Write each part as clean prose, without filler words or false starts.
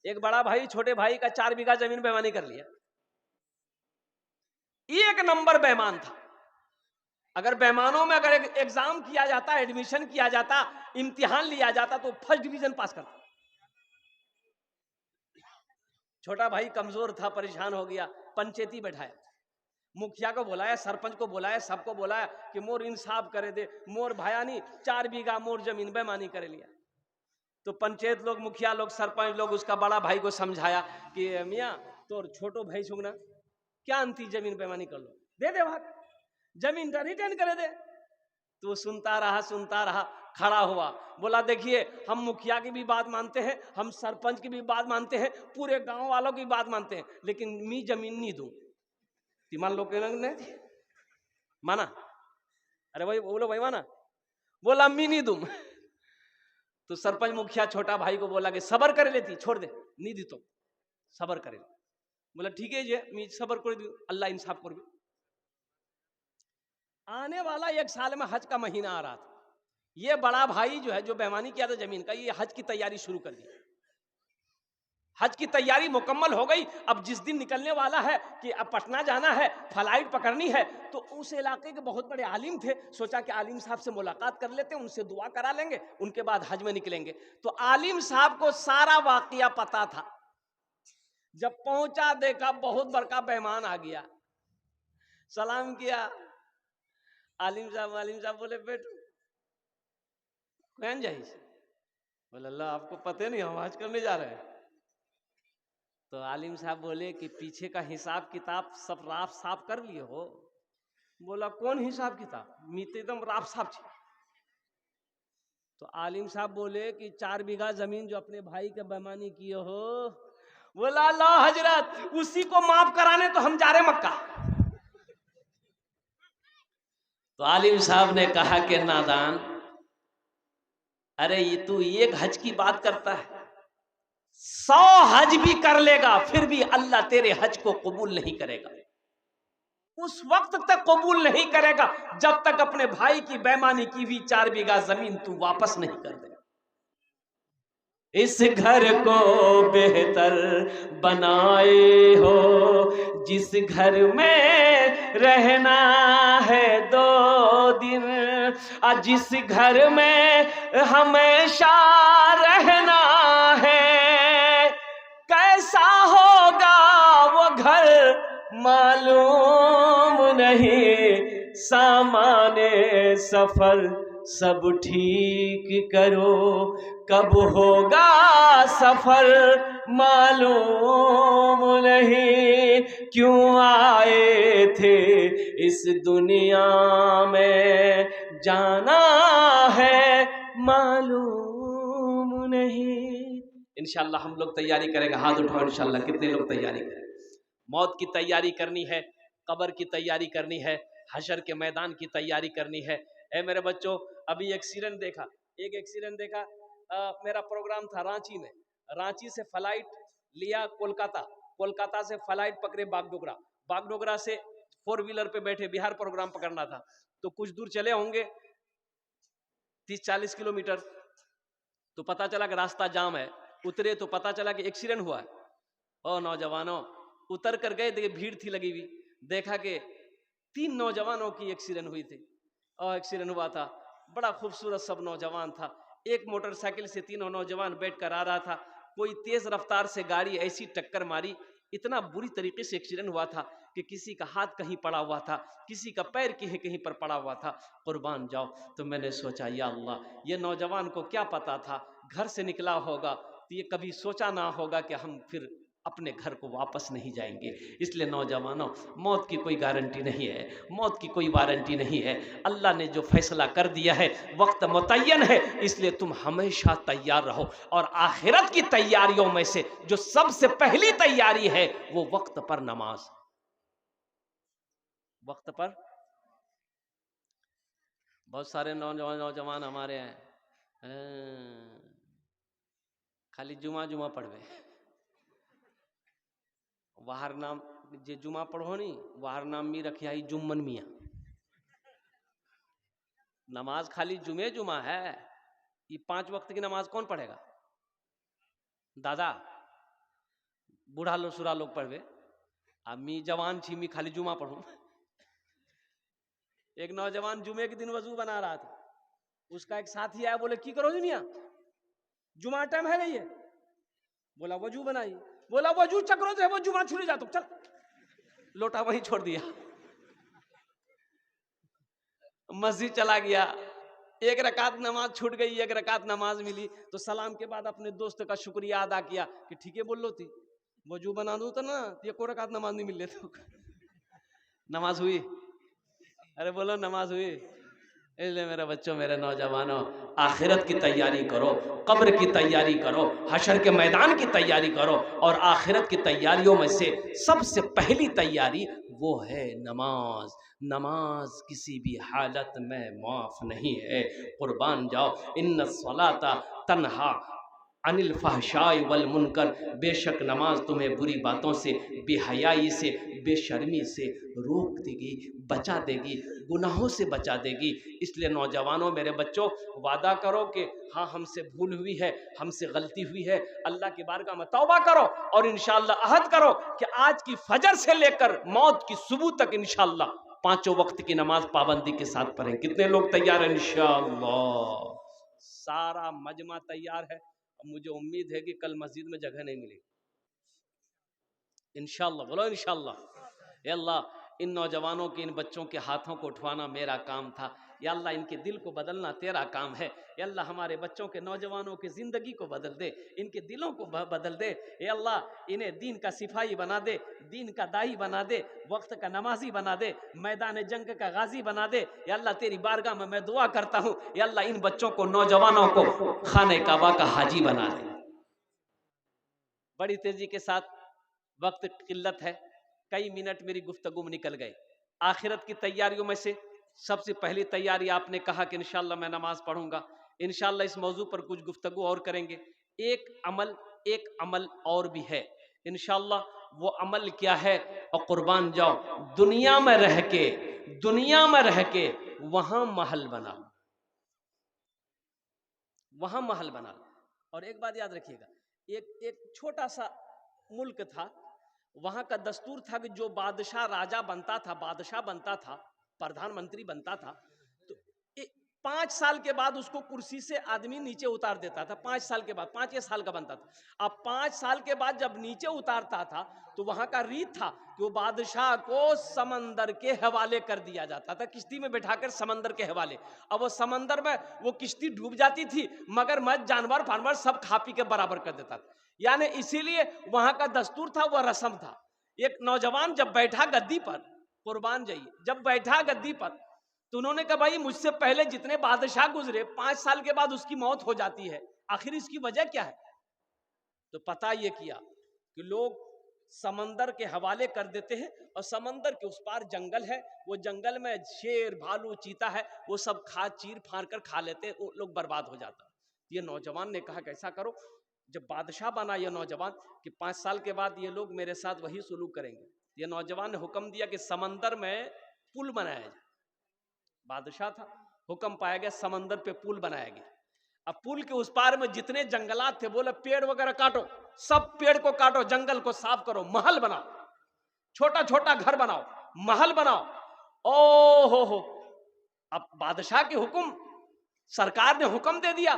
एक बड़ा भाई छोटे भाई का 4 बीघा जमीन बेईमानी कर लिया। एक नंबर बेईमान था। अगर बेईमानों में अगर एग्जाम किया जाता, एडमिशन किया जाता, इम्तिहान लिया जाता तो फर्स्ट डिवीजन पास करता। छोटा भाई कमजोर था, परेशान हो गया, पंचायती बैठाया, मुखिया को बुलाया, सरपंच को बुलाया, सबको बुलाया कि मोर इंसाफ करे दे, मोर भायानी 4 बीघा मोर जमीन बेईमानी करे लिया। तो पंचायत लोग, मुखिया लोग, सरपंच लोग उसका बड़ा भाई को समझाया कि मियाँ तोर छोटो भाई छुगना क्या अंती जमीन बेईमानी कर लो, दे दे भाग, जमीन का रिटर्न करे दे। तो सुनता रहा, खड़ा हुआ, बोला देखिए हम मुखिया की भी बात मानते हैं, हम सरपंच की भी बात मानते हैं, पूरे गांव वालों की बात मानते हैं, लेकिन मी जमीन नहीं दूं। तिमान लोग नहीं माना, अरे भाई बोलो भाई माना, बोला मी नहीं दूं। तो सरपंच मुखिया छोटा भाई को बोला कि सबर करे लेती, छोड़ दे, नहीं दी तो सबर करे। बोला ठीक है जे मी सबर कर दी, अल्लाह इंसाफ कर। आने वाला 1 साल में हज का महीना आ रहा था, ये बड़ा भाई जो है जो बेईमानी किया था जमीन का, ये हज की तैयारी शुरू कर दी। हज की तैयारी मुकम्मल हो गई। अब जिस दिन निकलने वाला है कि अब पटना जाना है, फ्लाइट पकड़नी है, तो उस इलाके के बहुत बड़े आलिम थे, सोचा कि आलिम साहब से मुलाकात कर लेते हैं, उनसे दुआ करा लेंगे, उनके बाद हज में निकलेंगे। तो आलिम साहब को सारा वाकया पता था। जब पहुंचा देखा बहुत बड़का बेईमान आ गया, सलाम किया, आलिम साहब बोले बेटू कौन जाइए? बोले अल्लाह आपको पता नहीं हम हज करने जा रहे हैं। तो आलिम साहब बोले कि पीछे का हिसाब किताब सब राफ साफ कर लिए हो? बोला कौन हिसाब किताब, मी तो एकदम राफ साफ छे। तो आलिम साहब बोले कि 4 बीघा जमीन जो अपने भाई के बेईमानी किए हो, बोला अल्लाह हजरत उसी को माफ कराने तो हम जा रहे मक्का। तो आलिम साहब ने कहा कि नादान, अरे ये तू एक हज की बात करता है, 100 हज भी कर लेगा फिर भी अल्लाह तेरे हज को कबूल नहीं करेगा। उस वक्त तक कबूल नहीं करेगा जब तक अपने भाई की बेईमानी की हुई 4 बीघा जमीन तू वापस नहीं कर दे। इस घर को बेहतर बनाए हो, जिस घर में रहना है 2 दिन, जिस घर में हमेशा रहना है, कैसा होगा वो घर मालूम नहीं, सामाने सफर सब ठीक करो, कब होगा सफर मालूम नहीं, क्यों आए थे इस दुनिया में, जाना है मालूम नहीं। इंशाल्लाह हम लोग तैयारी करेंगे, हाथ उठाओ इंशाल्लाह, कितने लोग तैयारी करें? मौत की तैयारी करनी है, कब्र की तैयारी करनी है, हशर के मैदान की तैयारी करनी है। ए मेरे बच्चों, अभी एक एक्सीडेंट देखा, मेरा प्रोग्राम था रांची में, रांची से फ्लाइट लिया कोलकाता से फ्लाइट पकड़े बागडोगरा से 4 व्हीलर पे बैठे, बिहार प्रोग्राम पकड़ना था। तो कुछ दूर चले होंगे 30-40 किलोमीटर, तो पता चला कि रास्ता जाम है। उतरे तो पता चला कि एक्सीडेंट हुआ है। ओ नौजवानों, उतर कर गए, देखिए भीड़ थी लगी हुई, देखा कि 3 नौजवानों की एक्सीडेंट हुई थी और एक्सीडेंट हुआ था। बड़ा खूबसूरत सब नौजवान था। एक मोटरसाइकिल से 3 नौजवान बैठकर आ रहा था, कोई तेज रफ्तार से गाड़ी ऐसी टक्कर मारी, इतना बुरी तरीके से एक्सीडेंट हुआ था कि किसी का हाथ कहीं पड़ा हुआ था, किसी का पैर कहीं पर पड़ा हुआ था, कुर्बान जाओ। तो मैंने सोचा या अल्लाह, ये नौजवान को क्या पता था, घर से निकला होगा तो ये कभी सोचा ना होगा कि हम फिर अपने घर को वापस नहीं जाएंगे। इसलिए नौजवानों, मौत की कोई गारंटी नहीं है, मौत की कोई वारंटी नहीं है। अल्लाह ने जो फैसला कर दिया है, वक्त मुतय्यन है, इसलिए तुम हमेशा तैयार रहो। और आखिरत की तैयारियों में से जो सबसे पहली तैयारी है वो वक्त पर नमाज, वक्त पर। बहुत सारे नौजवान हमारे हैं खाली जुमा पढ़वे, वाहर नाम जे जुमा पढ़ो नहीं, वाहर नाम मी रखिया ही जुम्मन मियाँ। नमाज खाली जुमा है, ये 5 वक्त की नमाज कौन पढ़ेगा? दादा बूढ़ा लोग सुरा लोग पढ़वे, अब मी जवान छी, मी खाली जुमा पढ़ू। एक नौजवान जुमे के दिन वजू बना रहा था, उसका एक साथी आया, बोले की करो दुनिया, जुमा टाइम है नहीं है, बोला वजू बनाई, बोला वजू चक्रो से वो जुमा छुड़ी जाता, चल, लोटा वहीं छोड़ दिया, मस्जिद चला गया। एक रकात नमाज छूट गई, एक रकात नमाज मिली, तो सलाम के बाद अपने दोस्त का शुक्रिया अदा किया कि ठीक है बोल लो थी, वजू बना दो तो ना, ये को रकात नमाज नहीं मिल रही तो नमाज हुई? अरे बोलो नमाज हुई? इसलिए मेरे बच्चों, मेरे नौजवानों, आखिरत की तैयारी करो, कब्र की तैयारी करो, हशर के मैदान की तैयारी करो, और आखिरत की तैयारियों में से सबसे पहली तैयारी वो है नमाज। नमाज किसी भी हालत में माफ नहीं है। कुर्बान जाओ, इन्ना सलाता तन्हा अनिल फहशाई वल मुनकर, बेशक नमाज तुम्हें बुरी बातों से, बेहयाई से, बेशर्मी से रोक देगी, बचा देगी, गुनाहों से बचा देगी। इसलिए नौजवानों, मेरे बच्चों, वादा करो कि हाँ हमसे भूल हुई है, हमसे गलती हुई है, अल्लाह की बारगाह में तौबा करो, और इंशाअल्लाह अहद करो कि आज की फजर से लेकर मौत की सुबह तक इंशाअल्लाह 5 वक्त की नमाज पाबंदी के साथ पढ़ें। कितने लोग तैयार हैं? इंशाअल्लाह सारा मजमा तैयार है। मुझे उम्मीद है कि कल मस्जिद में जगह नहीं मिलेगी इंशाअल्लाह। बोलो इंशाअल्लाह। या अल्लाह, इन नौजवानों के, इन बच्चों के हाथों को उठवाना मेरा काम था, या अल्लाह इनके दिल को बदलना तेरा काम है। या अल्लाह हमारे बच्चों के, नौजवानों की ज़िंदगी को बदल दे, इनके दिलों को बदल दे। या अल्लाह इन्हें दीन का सिपाही बना दे, दीन का दाई बना दे, वक्त का नमाजी बना दे, मैदान जंग का गाजी बना दे। या अल्लाह तेरी बारगाह में मैं दुआ करता हूँ, या अल्लाह इन बच्चों को, नौजवानों को खाने काबा का हाजी बना दे। बड़ी तेजी के साथ, वक्त किल्लत है, कई मिनट मेरी गुफ्तगू में निकल गए। आखिरत की तैयारियों में से सबसे पहली तैयारी आपने कहा कि इंशाअल्लाह मैं नमाज पढ़ूंगा। इंशाअल्लाह इस मौजू पर कुछ गुफ्तगू और करेंगे। एक अमल और भी है इंशाअल्लाह। वो अमल क्या है? और कुर्बान जाओ, दुनिया में रह के वहां महल बना, वहां महल बना। और एक बात याद रखिएगा, एक छोटा सा मुल्क था, वहां का दस्तूर था कि जो बादशाह राजा बनता था, बादशाह बनता था, प्रधानमंत्री बनता था, तो 5 साल के बाद उसको कुर्सी से आदमी नीचे उतार देता था। 5 साल के बाद, 5 साल का बनता था। अब 5 साल के बाद जब नीचे उतारता था, तो वहां का रीत था कि वो बादशाह को समंदर के हवाले कर दिया जाता था, किश्ती में बैठाकर समंदर के हवाले। अब वो समंदर में वो किश्ती डूब जाती थी, मगर मत जानवर फानवर सब खा पी के बराबर कर देता था। यानी इसीलिए वहां का दस्तूर था, वह रस्म था। एक नौजवान जब बैठा गद्दी पर, कुर्बान जाइए, जब बैठा गद्दी पर, तो उन्होंने कहा भाई मुझसे पहले जितने बादशाह गुजरे, 5 साल के बाद उसकी मौत हो जाती है, आखिर इसकी वजह क्या है? तो पता ये किया कि लोग समंदर के हवाले कर देते हैं, और समंदर के उस पार जंगल है, वो जंगल में शेर, भालू, चीता है, वो सब चीर फाड़ कर खा लेते हैं, वो लोग बर्बाद हो जाता है। ये नौजवान ने कहा कैसा करो, जब बादशाह बना ये नौजवान कि 5 साल के बाद ये लोग मेरे साथ वही सुलूक करेंगे, ये नौजवान ने हुक्म दिया कि समंदर में पुल बनाया जाए। बादशाह था, हुक्म पाया गया, समंदर पे पुल बनाया गया। अब पुल के उस पार में जितने जंगलात थे, बोले पेड़ वगैरह काटो, सब पेड़ को काटो, जंगल को साफ करो, महल बनाओ, छोटा छोटा घर बनाओ, महल बनाओ। ओ हो, अब बादशाह के हुक्म, सरकार ने हुक्म दे दिया,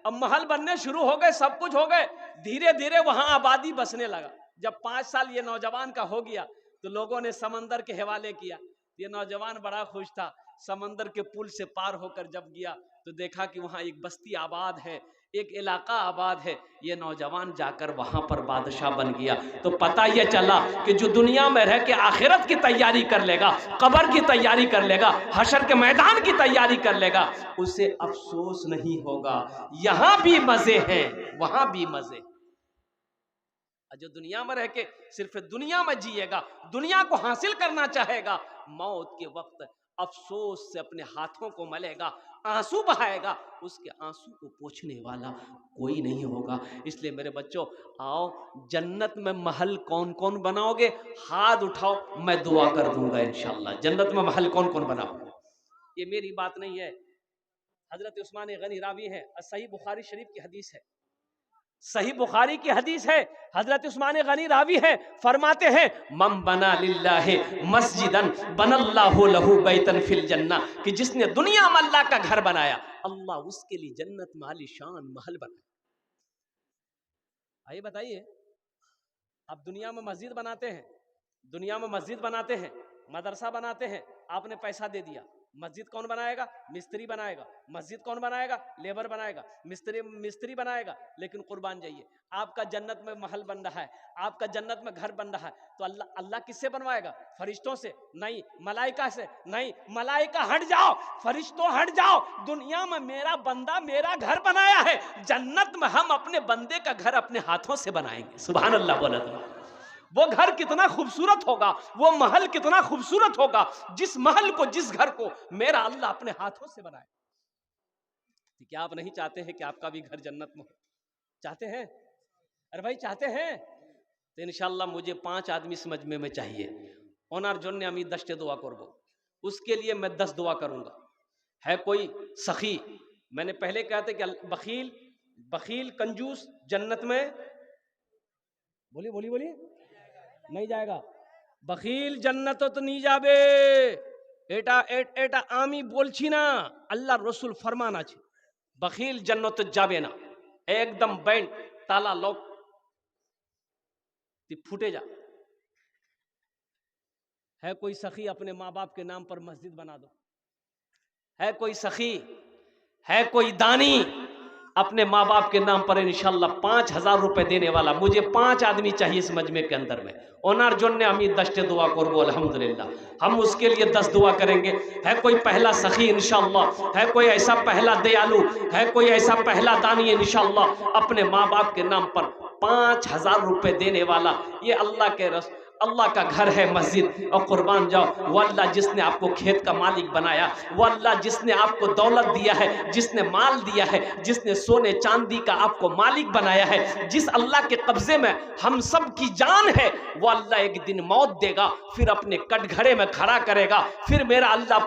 अब महल बनने शुरू हो गए, सब कुछ हो गए। धीरे धीरे वहां आबादी बसने लगा। जब 5 साल ये नौजवान का हो गया, तो लोगों ने समंदर के हवाले किया। ये नौजवान बड़ा खुश था। समंदर के पुल से पार होकर जब गया, तो देखा कि वहां एक बस्ती आबाद है, एक इलाका आबाद है। ये नौजवान जाकर वहां पर बादशाह बन गया। तो पता यह चला कि जो दुनिया में रह के आखिरत की तैयारी कर लेगा, कब्र की तैयारी कर लेगा, हशर के मैदान की तैयारी कर लेगा, उसे अफसोस नहीं होगा। यहां भी मजे हैं, वहां भी मजे। जो दुनिया में रह के सिर्फ दुनिया में जिएगा, दुनिया को हासिल करना चाहेगा, मौत के वक्त अफसोस से अपने हाथों को मलेगा, आंसू बहाएगा, उसके आंसू को पोंछने वाला कोई नहीं होगा। इसलिए मेरे बच्चों, आओ, जन्नत में महल कौन कौन बनाओगे? हाथ उठाओ, मैं दुआ कर दूंगा इंशाअल्लाह। जन्नत में महल कौन कौन बनाओगे? ये मेरी बात नहीं है, हजरत उस्मान गनी रावी है, सही बुखारी शरीफ की हदीस है। सही बुखारी की हदीस है, हजरत उस्मान गनी रावी है, फरमाते हैं मम बना लिल्लाहि मस्जिदन बनल्लाहु लहू बैतन फिल जन्ना, कि जिसने दुनिया में अल्लाह का घर बनाया, अल्लाह उसके लिए जन्नत में आलीशान महल बनाया। आइए बताइए, आप दुनिया में मस्जिद बनाते हैं, दुनिया में मस्जिद बनाते हैं, मदरसा बनाते हैं, आपने पैसा दे दिया, मस्जिद कौन बनाएगा? मिस्त्री बनाएगा। मस्जिद कौन बनाएगा? लेबर बनाएगा। मिस्त्री बनाएगा। लेकिन कुर्बान जाइए, आपका जन्नत में महल बन रहा है, आपका जन्नत में घर बन रहा है, तो अल्लाह किससे बनवाएगा? फरिश्तों से? नहीं। मलाइका से? नहीं। मलाइका हट जाओ, फरिश्तों हट जाओ, दुनिया में मेरा बंदा मेरा घर बनाया है, जन्नत में हम अपने बंदे का घर अपने हाथों से बनाएंगे। सुभान अल्लाह बोला था। वो घर कितना खूबसूरत होगा, वो महल कितना खूबसूरत होगा, जिस महल को, जिस घर को मेरा अल्लाह अपने हाथों से बनाए। क्या आप नहीं चाहते हैं कि आपका भी घर जन्नत में हो? चाहते हैं? अरे भाई चाहते हैं तो इंशाल्लाह मुझे 5 आदमी इस मजमे में चाहिए। ओनार जन्ने अमी 10 दुआ करबो, उसके लिए मैं 10 दुआ करूंगा। है कोई सखी? मैंने पहले कहा था कि बखील कंजूस जन्नत में, बोलिए नहीं जाएगा। बखील जन्नत तो नहीं जाबे, एटा आमी बोलছি না, আল্লাহ রসুল ফরমান আছে बखील जन्नत जाबे ना, एकदम बैंड ताला लॉक फूटे जा। है कोई सखी अपने माँ बाप के नाम पर मस्जिद बना दो? है कोई सखी, है कोई दानी अपने माँ बाप के नाम पर इंशाल्लाह 5000 रुपए देने वाला? मुझे 5 आदमी चाहिए इस मजमे के अंदर में। ओनार जोन्ने अमी 10 दुआ करबो अल्हम्दुलिल्लाह, हम उसके लिए 10 दुआ करेंगे। है कोई पहला सखी इंशाल्लाह, है कोई ऐसा पहला दयालु, है कोई ऐसा पहला दानी इंशाल्लाह अपने माँ बाप के नाम पर 5000 रुपए देने वाला? ये अल्लाह का घर है मस्जिद। और कुर्बान जाओ, वो अल्लाह जिसने आपको खेत का मालिक बनाया, वो अल्लाह जिसने आपको दौलत दिया है, जिसने माल दिया है, जिसने सोने चांदी का आपको मालिक बनाया है, जिस अल्लाह के कब्जे में हम सब की जान है, वो अल्लाह एक दिन मौत देगा, फिर अपने कटघरे में खड़ा करेगा, फिर मेरा अल्लाह